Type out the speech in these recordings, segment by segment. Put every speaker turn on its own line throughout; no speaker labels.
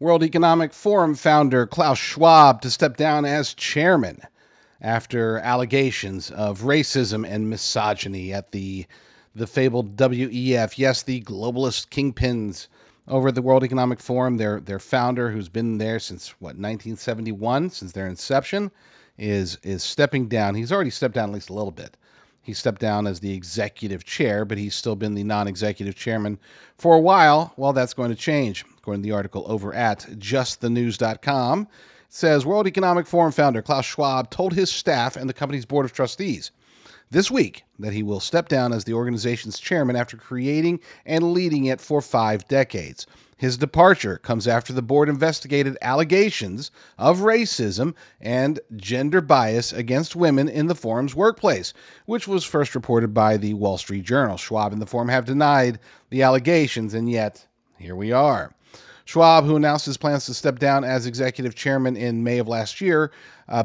World Economic Forum founder Klaus Schwab to step down as chairman after allegations of racism and misogyny at the fabled WEF. Yes, the globalist kingpins over at the World Economic Forum. Their founder, who's been there since 1971, since their inception, is stepping down. He's already stepped down at least a little bit. He stepped down as the executive chair, but he's still been the non-executive chairman for a while. Well, that's going to change. According to the article over at justthenews.com, it says World Economic Forum founder Klaus Schwab told his staff and the company's board of trustees this week that he will step down as the organization's chairman after creating and leading it for 5 decades. His departure comes after the board investigated allegations of racism and gender bias against women in the forum's workplace, which was first reported by the Wall Street Journal. Schwab and the forum have denied the allegations, and yet here we are. Schwab, who announced his plans to step down as executive chairman in May of last year,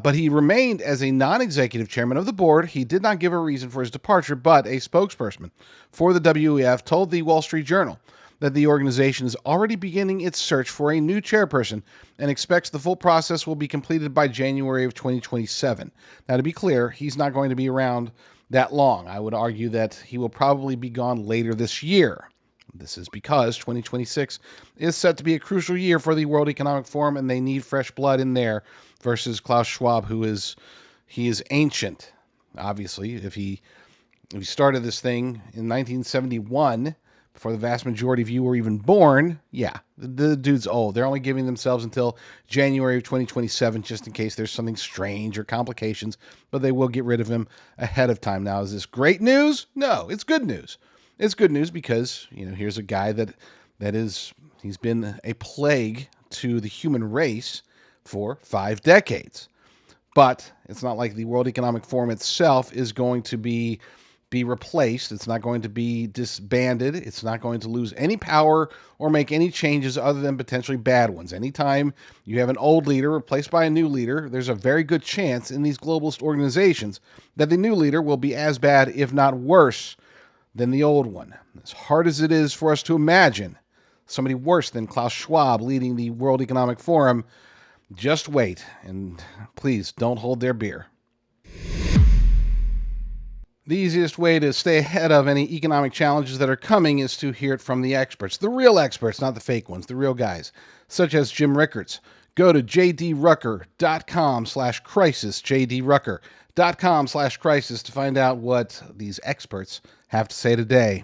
but he remained as a non-executive chairman of the board. He did not give a reason for his departure, but a spokesperson for the WEF told the Wall Street Journal that the organization is already beginning its search for a new chairperson and expects the full process will be completed by January of 2027. Now, to be clear, he's not going to be around that long. I would argue that he will probably be gone later this year. This is because 2026 is set to be a crucial year for the World Economic Forum, and they need fresh blood in there versus Klaus Schwab, who is ancient. Obviously, if he started this thing in 1971, before the vast majority of you were even born, yeah, the dude's old. They're only giving themselves until January of 2027 just in case there's something strange or complications, but they will get rid of him ahead of time. Now, is this great news? No, it's good news. It's good news because, here's a guy he's been a plague to the human race for 5 decades. But it's not like the World Economic Forum itself is going to be replaced. It's not going to be disbanded. It's not going to lose any power or make any changes other than potentially bad ones. Anytime you have an old leader replaced by a new leader, there's a very good chance in these globalist organizations that the new leader will be as bad, if not worse, than the old one. As hard as it is for us to imagine somebody worse than Klaus Schwab leading the World Economic Forum, just wait, and please don't hold their beer. The easiest way to stay ahead of any economic challenges that are coming is to hear it from the experts, the real experts, not the fake ones, the real guys, such as Jim Rickards. Go to jdrucker.com/crisis, jdrucker.com/crisis to find out what these experts have to say today.